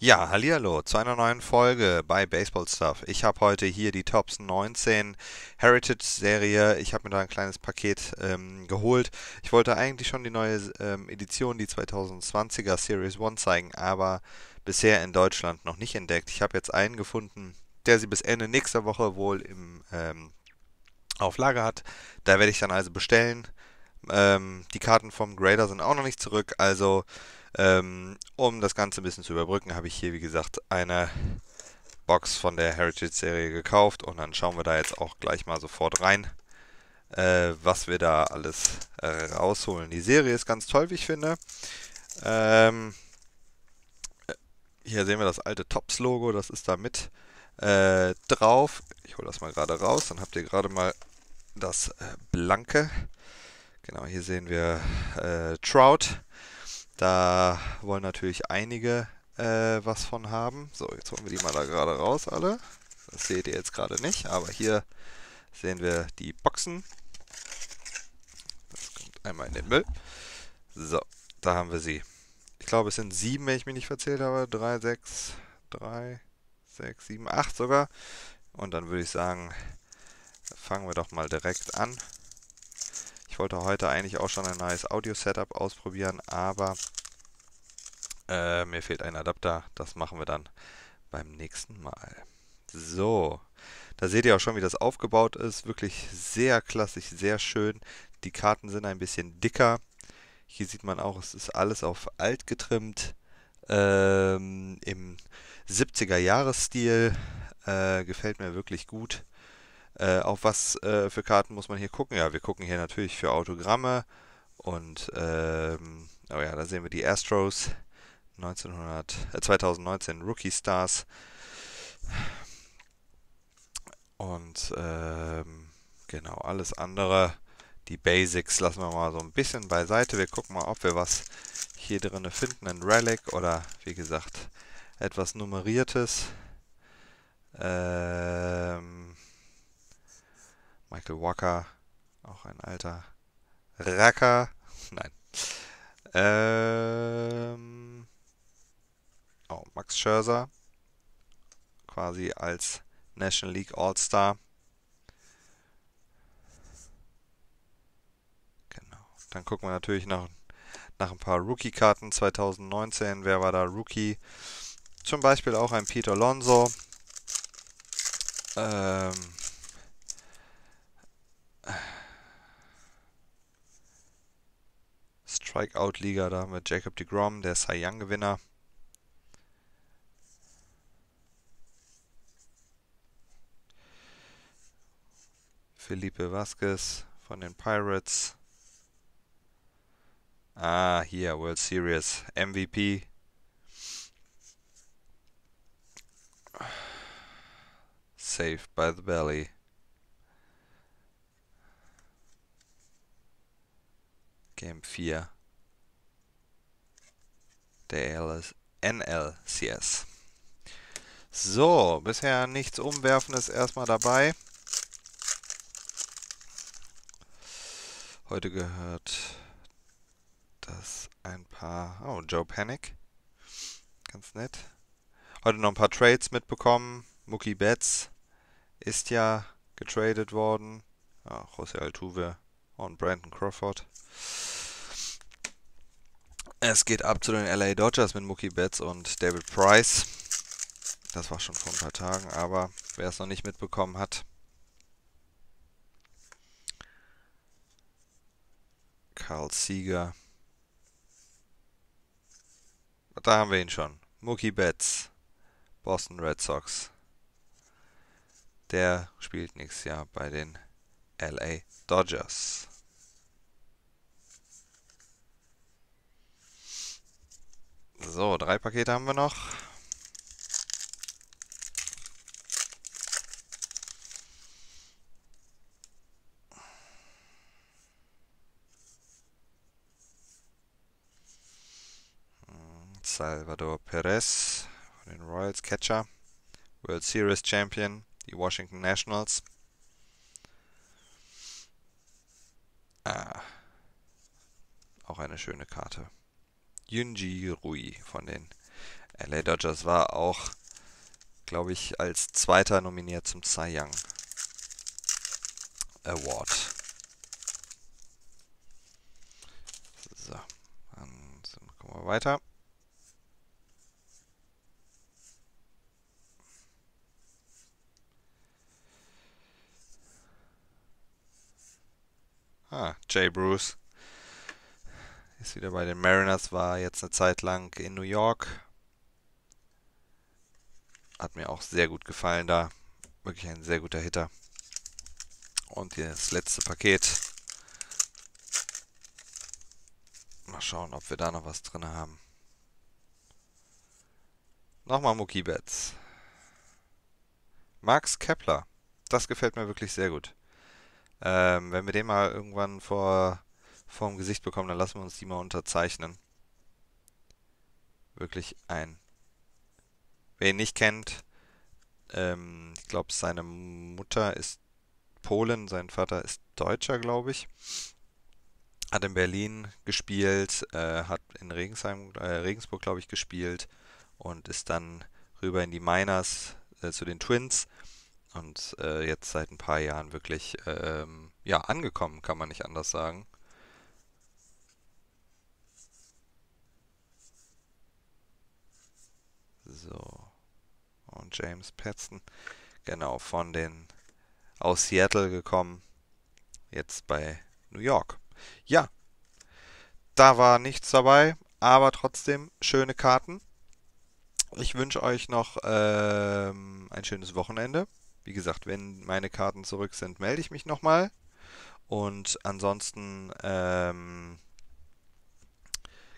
Ja, hallihallo zu einer neuen Folge bei Baseball Stuff. Ich habe heute hier die Tops 19 Heritage-Serie. Ich habe mir da ein kleines Paket geholt. Ich wollte eigentlich schon die neue Edition, die 2020er Series 1 zeigen, aber bisher in Deutschland noch nicht entdeckt. Ich habe jetzt einen gefunden, der sie bis Ende nächster Woche wohl auf Lager hat. Da werde ich dann also bestellen. Die Karten vom Grader sind auch noch nicht zurück, also um das Ganze ein bisschen zu überbrücken, habe ich hier, wie gesagt, eine Box von der Heritage-Serie gekauft und dann schauen wir da jetzt auch gleich mal sofort rein, was wir da alles rausholen. Die Serie ist ganz toll, wie ich finde. Ähm, Hier sehen wir das alte Tops-Logo, das ist da mit drauf. Ich hole das mal gerade raus, dann habt ihr gerade mal das blanke. Genau, hier sehen wir Trout. Da wollen natürlich einige was von haben. So, jetzt holen wir die mal da gerade raus, alle. Das seht ihr jetzt gerade nicht, aber hier sehen wir die Boxen. Das kommt einmal in den Müll. So, da haben wir sie. Ich glaube, es sind 7, wenn ich mich nicht verzählt habe. 3, 6, 7, 8 sogar. Und dann würde ich sagen, fangen wir doch mal direkt an. Ich wollte heute eigentlich auch schon ein neues Audio-Setup ausprobieren, aber mir fehlt ein Adapter. Das machen wir dann beim nächsten Mal. So, da seht ihr auch schon, wie das aufgebaut ist. Wirklich sehr klassisch, sehr schön. Die Karten sind ein bisschen dicker. Hier sieht man auch, es ist alles auf alt getrimmt. Im 70er-Jahres-Stil. Gefällt mir wirklich gut. Auf was für Karten muss man hier gucken? Ja, wir gucken hier natürlich für Autogramme. Und, oh ja, da sehen wir die Astros 2019 Rookie Stars. Und genau, alles andere, die Basics lassen wir mal so ein bisschen beiseite. Wir gucken mal, ob wir was hier drin finden. Ein Relic oder wie gesagt etwas Nummeriertes. Ähm, Michael Walker, auch ein alter Racker. Nein. Ähm, oh, Max Scherzer, quasi als National League All-Star. Genau. Dann gucken wir natürlich nach ein paar Rookie-Karten 2019. Wer war da Rookie? Zum Beispiel auch ein Pete Alonso. Ähm, Strikeout-Liga, da haben wir Jacob deGrom, der Cy Young-Gewinner. Felipe Vasquez von den Pirates. Ah, hier, World Series MVP. Saved by the Belly. Game 4 der NLCS. So, bisher nichts Umwerfendes erstmal dabei. Heute gehört das ein paar. Oh, Joe Panic. Ganz nett. Heute noch ein paar Trades mitbekommen. Mookie Betts ist ja getradet worden. Ja, José Altuve und Brandon Crawford. Es geht ab zu den LA Dodgers mit Mookie Betts und David Price. Das war schon vor ein paar Tagen, aber wer es noch nicht mitbekommen hat, Carl Seager. Da haben wir ihn schon. Mookie Betts, Boston Red Sox. Der spielt nächstes Jahr bei den LA Dodgers. So, 3 Pakete haben wir noch. Salvador Perez von den Royals, Catcher. World Series Champion, die Washington Nationals. Ah, auch eine schöne Karte. Junji Rui von den LA Dodgers war auch, glaube ich, als Zweiter nominiert zum Cy Young Award. So, dann kommen wir weiter. Jay Bruce ist wieder bei den Mariners, war jetzt eine Zeit lang in New York. Hat mir auch sehr gut gefallen da. Wirklich ein sehr guter Hitter. Und hier das letzte Paket. Mal schauen, ob wir da noch was drin haben. Nochmal Mookie Betts. Max Kepler. Das gefällt mir wirklich sehr gut. Wenn wir den mal irgendwann vorm Gesicht bekommen, dann lassen wir uns die mal unterzeichnen. Wirklich ein. Wer ihn nicht kennt, ich glaube, seine Mutter ist Polin, sein Vater ist Deutscher, glaube ich. Hat in Berlin gespielt, hat in Regensburg, glaube ich, gespielt und ist dann rüber in die Miners zu den Twins und jetzt seit ein paar Jahren wirklich ja, angekommen, kann man nicht anders sagen. So, und James Paxton, genau, aus Seattle gekommen, jetzt bei New York. Ja, da war nichts dabei, aber trotzdem schöne Karten. Ich wünsche euch noch ein schönes Wochenende. Wie gesagt, wenn meine Karten zurück sind, melde ich mich nochmal. Und ansonsten,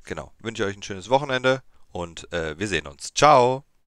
genau, wünsche ich euch ein schönes Wochenende und wir sehen uns. Ciao!